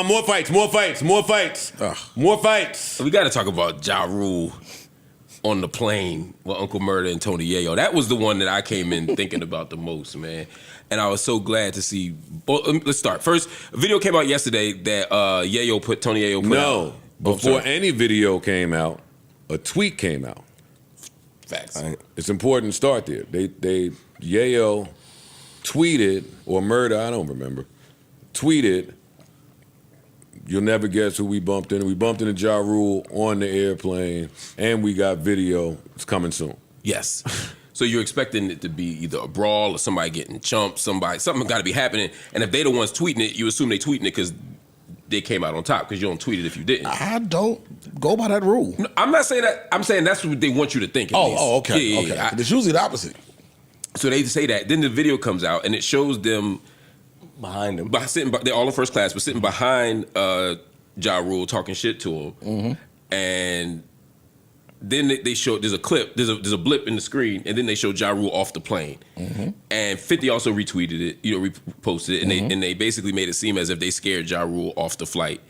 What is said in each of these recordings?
More fights. More fights. We got to talk about Ja Rule on the plane with Uncle Murda and Tony Yayo. That was the one that I came in thinking about the most, man. And I was so glad to see. Let's start. First, a video came out yesterday that Tony Yayo put out. No, before any video came out, a tweet came out. Facts. It's important to start there. Yayo tweeted, or Murda, I don't remember, tweeted, "You'll never guess who we bumped into. We bumped into Ja Rule on the airplane, and we got video. It's coming soon." Yes. So you're expecting it to be either a brawl or somebody getting chumped, something got to be happening. And if they the ones tweeting it, you assume they tweeting it because they came out on top, because you don't tweet it if you didn't. I don't go by that rule. No, I'm not saying that. I'm saying that's what they want you to think. Okay. Yeah. It's usually the opposite. So they say that. Then the video comes out, and it shows them behind him. They're all in first class, but sitting behind Ja Rule talking shit to him. Mm-hmm. And then they show, there's a clip, there's a blip in the screen, and then they show Ja Rule off the plane. Mm-hmm. And 50 also retweeted it, reposted it, and they basically made it seem as if they scared Ja Rule off the flight.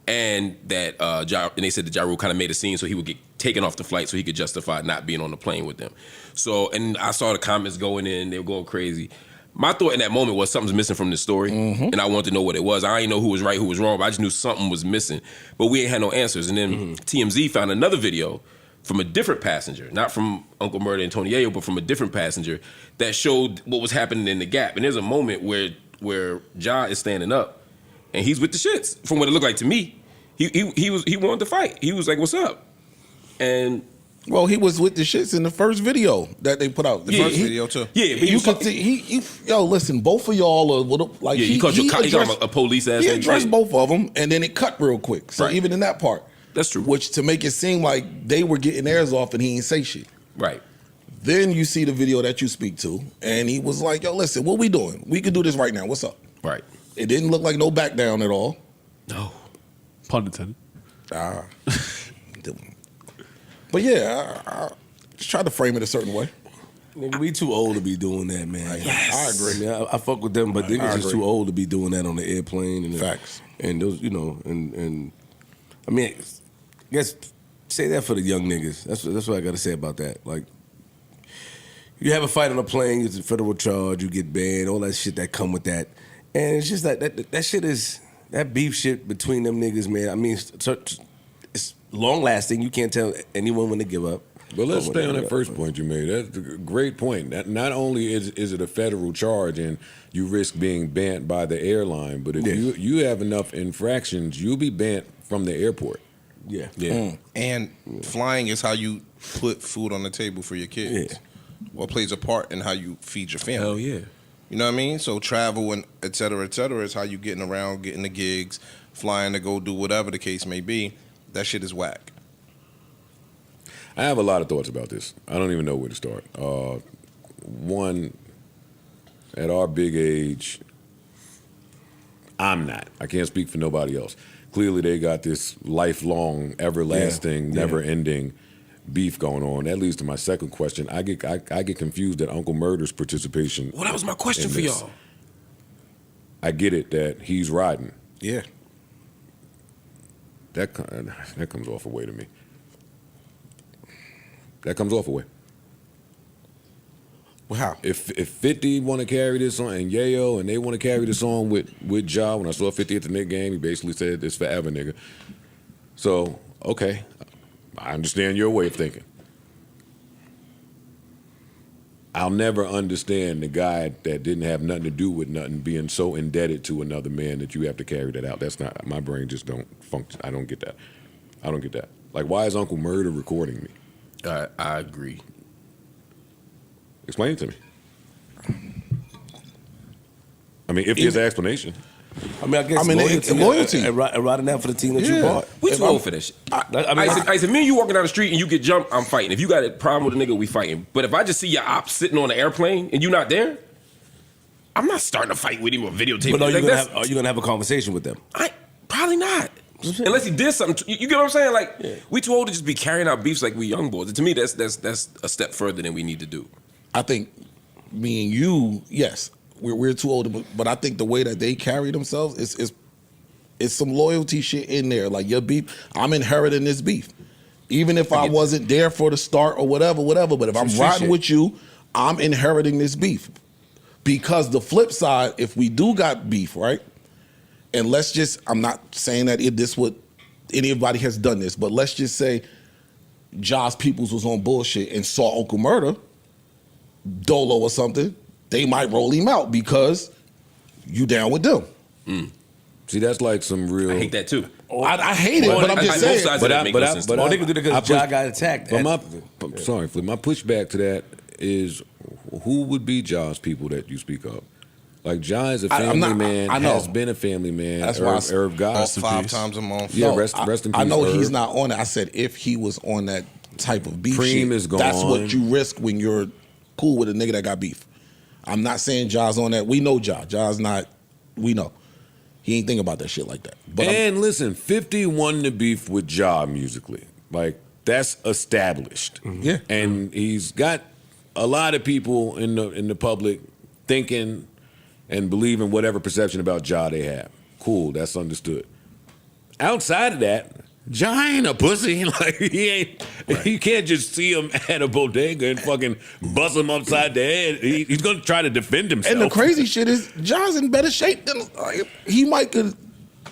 And that and they said that Ja Rule kind of made a scene so he would get taken off the flight so he could justify not being on the plane with them. So, and I saw the comments going in, they were going crazy. My thought in that moment was something's missing from this story, and I wanted to know what it was. I didn't know who was right, who was wrong, but I just knew something was missing. But we ain't had no answers. And then TMZ found another video from a different passenger, not from Uncle Murda and Tony Yayo, but from a different passenger that showed what was happening in the gap. And there's a moment where Ja is standing up, and he's with the shits. From what it looked like to me, he wanted to fight. He was like, "What's up?" And well, he was with the shits in the first video that they put out. The first video too. Yeah, but you could see yo, listen, both of y'all are like he called him a police ass. He addressed both of them, and then it cut real quick. So even in that part, that's true. Which to make it seem like they were getting theirs off, and he ain't say shit. Right. Then you see the video that you speak to, and he was like, "Yo, listen, what we doing? We could do this right now. What's up?" Right. It didn't look like no back down at all. No. Pun intended. But yeah, I just try to frame it a certain way. Nigga, we too old to be doing that, man. Yes. I agree. I mean, I fuck with them, but niggas just too old to be doing that on the airplane. And facts. And those, and I mean, I guess say that for the young niggas. That's what I got to say about that. Like, you have a fight on a plane, it's a federal charge, you get banned, all that shit that come with that, and it's just that shit is that beef shit between them niggas, man. I mean, it's long lasting. You can't tell anyone when to give up. But let's stay on that first point you made. That's a great point. That not only is it a federal charge and you risk being banned by the airline, but if you have enough infractions, you'll be banned from the airport. Yeah. And flying is how you put food on the table for your kids. What plays a part in how you feed your family. Hell yeah. You know what I mean? So travel and et cetera, is how you getting around, getting the gigs, flying to go do whatever the case may be. That shit is whack. I have a lot of thoughts about this. I don't even know where to start. One, at our big age, I'm not. I can't speak for nobody else. Clearly, they got this lifelong, everlasting, never-ending beef going on. That leads to my second question. I get confused at Uncle Murda's participation. Well, that was my question for y'all. I get it that he's riding. Yeah. That comes off a way to me. That comes off a way. Well, how? If 50 want to carry this on, and Yayo, and they want to carry this on with Ja, when I saw 50 at the Knicks game, he basically said, "It's forever, nigga." So, okay, I understand your way of thinking. I'll never understand the guy that didn't have nothing to do with nothing being so indebted to another man that you have to carry that out. That's not, my brain just don't function. I don't get that. I don't get that. Like, why is Uncle Murda recording me? I agree. Explain it to me. I mean, if there's an explanation. I mean, I guess loyalty. And riding out for the team that you bought. We too old for this shit. I said, me and you walking down the street and you get jumped, I'm fighting. If you got a problem with a nigga, we fighting. But if I just see your op sitting on an airplane and you not there, I'm not starting to fight with him or videotape. But are you gonna have a conversation with them? Probably not. Unless he did something. You get what I'm saying? Like, we too old to just be carrying out beefs like we young boys. And to me, that's a step further than we need to do. I think me and you, yes, we're too old, but I think the way that they carry themselves is It's some loyalty shit in there. Like your beef, I'm inheriting this beef. Even if I wasn't there for the start or whatever. But if I'm riding with you, I'm inheriting this beef. Because the flip side, if we do got beef, right? And let's just, I'm not saying that anybody has done this, but let's just say Josh Peoples was on bullshit and saw Uncle Murda, Dolo or something, they might roll him out because you down with them. See, that's like some real. I hate that too. I hate it, but I'm just saying. Both sides make no sense to me. they can do that because Ja got attacked. But I'm sorry, Flip. My pushback to that is, who would be Ja's people that you speak of? Like, Ja is a family man. I know. Has been a family man. That's why Irv All Goss. 5 times a month. Yeah, No, rest in peace. I know he's Irv. not on it. I said if he was on that type of beef Preem shit, is gone. that's what you risk when you're cool with a nigga that got beef. I'm not saying Ja's on that. We know Ja. Ja's not, we know. He ain't thinking about that shit like that. But And listen, 50 won the beef with Ja musically. Like, that's established. Yeah. And he's got a lot of people in the public thinking and believing whatever perception about Ja they have. Cool, that's understood. Outside of that, Ja ain't a pussy. Like, he ain't. Right. You can't just see him at a bodega and fucking bust him upside the head. He's gonna try to defend himself. And the crazy shit is Ja's in better shape than he might get.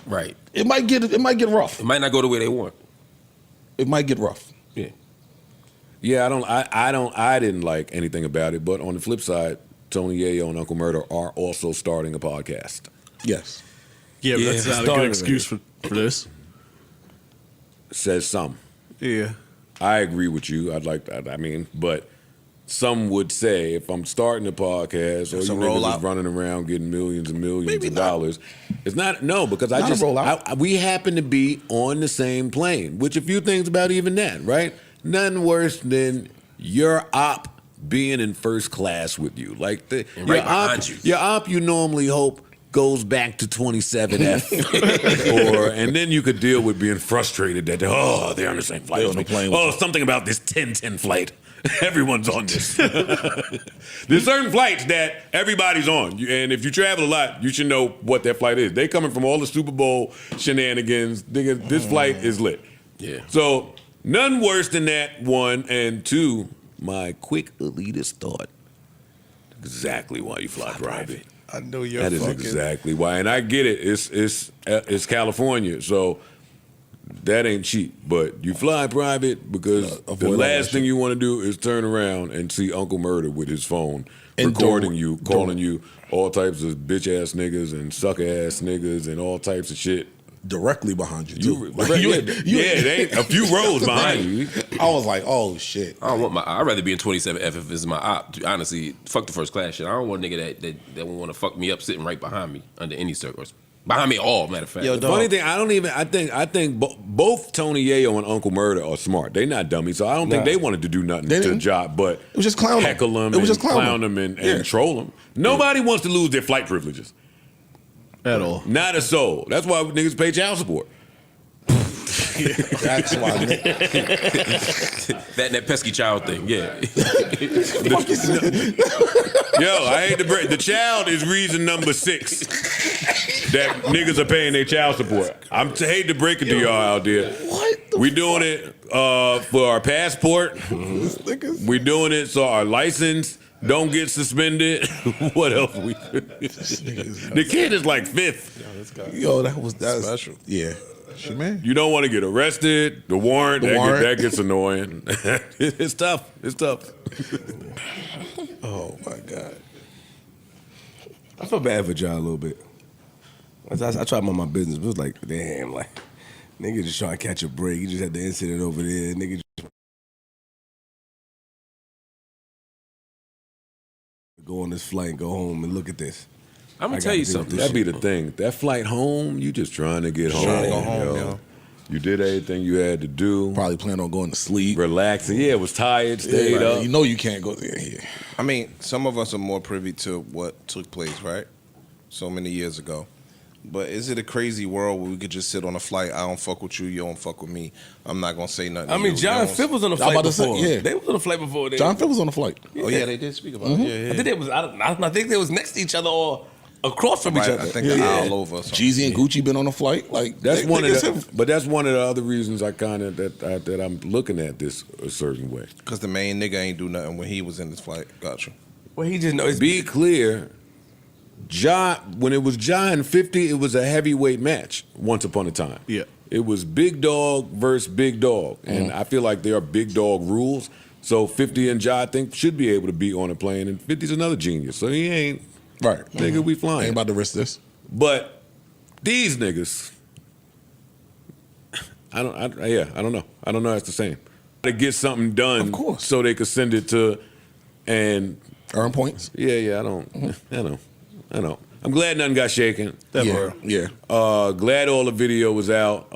Right. It might get rough. It might not go the way they want. It might get rough. Yeah. Yeah, I didn't like anything about it. But on the flip side, Tony Yayo and Uncle Murda are also starting a podcast. Yes. Yeah, but that's not a good excuse for this. Says some. Yeah. I agree with you. I'd like that. I mean, but some would say if I'm starting a podcast or It's you a niggas rollout. is running around getting millions and millions Maybe of not. dollars, it's not. No, because Not a rollout. we happen to be on the same plane. Which a few things about even that, right? None worse than your op being in first class with you, like right your behind op. you. Your op, you normally hope goes back to 27F, and then you could deal with being frustrated that they're on the same flight. They're on the plane with you. Something about this 1010 flight. Everyone's on this. There's certain flights that everybody's on, and if you travel a lot, you should know what that flight is. They coming from all the Super Bowl shenanigans. This flight is lit. Yeah. So none worse than that. One and two. My quick elitist thought. Exactly why you fly private. I know you're That is fucking. exactly why, and I get it. It's California, so that ain't cheap. But you fly private because the avoid all that last thing you want to do is turn around and see Uncle Murda with his phone And recording you, calling you all types of bitch ass niggas and sucker ass niggas and all types of shit. Directly behind you too. They ain't a few rows behind you. I was like, oh shit. I don't want I'd rather be in 27F if it's my op. Honestly, fuck the first class shit. I don't want a nigga that will want to fuck me up sitting right behind me under any circumstances. Behind me all, matter of fact. Yo, The funny thing, I think both Tony Yayo and Uncle Murda are smart. They not dummies, so I don't think they wanted to do nothing They to didn't. job, but It was just clown 'em. heckle them, It was just clown 'em. and Yeah. troll them. Nobody wants to lose their flight privileges. At all. Not a soul. That's why niggas pay child support. That's why. that pesky child thing, yeah. Yo, I hate to break. The child is reason number 6 that niggas are paying their child support. I hate to break it to y'all out there. What? We doing it for our passport. We doing it so our license don't get suspended. What else? The kid is like 5th. Yo, that's special. Yeah. Man. You don't want to get arrested. The warrant, that gets annoying. It's tough. It's tough. Oh my God. I feel bad for Ja a little bit. I tried him on my business, but it was like, damn, like, nigga just trying to catch a break. You just had the incident over there. Nigga just go on this flight and go home and look at this. I'm gonna I tell gotta you deal with something. this That'd be the thing. That flight home, you just trying to get home. trying to go home, yo. You did everything you had to do. Probably plan on going to sleep. Relaxing. Yeah, was tired, stayed Yeah, up. you know you can't go there. Yeah. I mean, some of us are more privy to what took place, right? So many years ago. But is it a crazy world where we could just sit on a flight? I don't fuck with you, you don't fuck with me. I'm not gonna say nothing. I to mean, you. John You don't- Fitt was on the I'm flight about to say, before. yeah. They was on the flight before. John Phil was on the flight. Oh yeah, they did speak about it. Yeah, I think they was. I think they was next to each other, or across from each Right, other. I think an aisle over. Or something. Jeezy and Gucci been on a flight. Like That's one of niggas the, have- but that's one of the other reasons I kind of that I'm looking at this a certain way. Because the main nigga ain't do nothing when he was in this flight. Gotcha. Well, he just knows. Be clear, when it was Ja and 50, it was a heavyweight match once upon a time. Yeah. It was big dog versus big dog. And I feel like there are big dog rules. So 50 and Ja, I think, should be able to be on a plane. And 50's another genius. So he ain't, right. nigga, we flying. Ain't about to risk this. But these niggas, I don't know. I don't know that's the same. To get something done Of course. so they could send it to, and Earn points. yeah, I know. I'm glad nothing got shaken. Yeah. Glad all the video was out.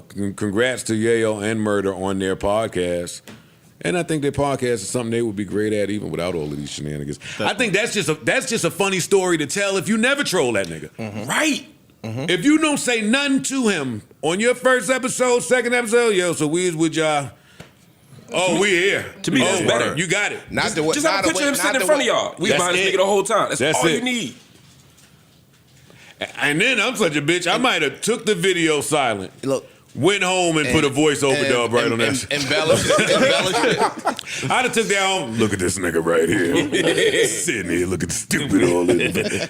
Congrats to Yayo and Murda on their podcast. And I think their podcast is something they would be great at even without all of these shenanigans. I think that's just a funny story to tell if you never troll that nigga. Right. If you don't say nothing to him on your first episode, second episode, yo, so we is with y'all. Oh, we here. To me, that's better. You got it. Not the way. Just have a picture of him sitting in front of y'all. We That's behind this it. nigga the whole time. That's all you it. need. And then I'm such a bitch. I might have took the video silent. Look. Went home and put a voiceover dub right on that. Embellish it. I'd have took that home. Look at this nigga right here. Sitting here looking stupid all this.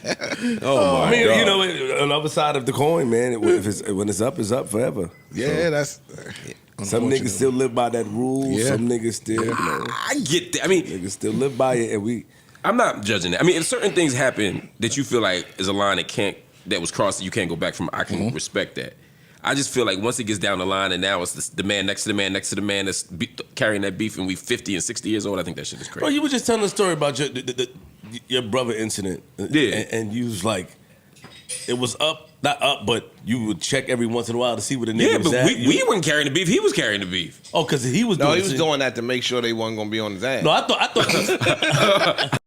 Oh my I mean, God. you know, on the other side of the coin, man. When it's up forever. Yeah, that's Some niggas still live by that rule. Yeah. Some niggas still, you know, I get that. I mean, niggas still live by it, and we. I'm not judging that. I mean, if certain things happen that you feel like is a line that was crossed that you can't go back from, I can respect that. I just feel like once it gets down the line and now it's the man next to the man next to the man that's carrying that beef and we 50 and 60 years old, I think that shit is crazy. Bro, you were just telling a story about your brother incident. Yeah. And you was like, it was not up, but you would check every once in a while to see where the nigga was but at. we weren't carrying the beef. He was carrying the beef. Oh, because he was No, doing he was shit. doing that to make sure they wasn't gonna be on his ass. No, I thought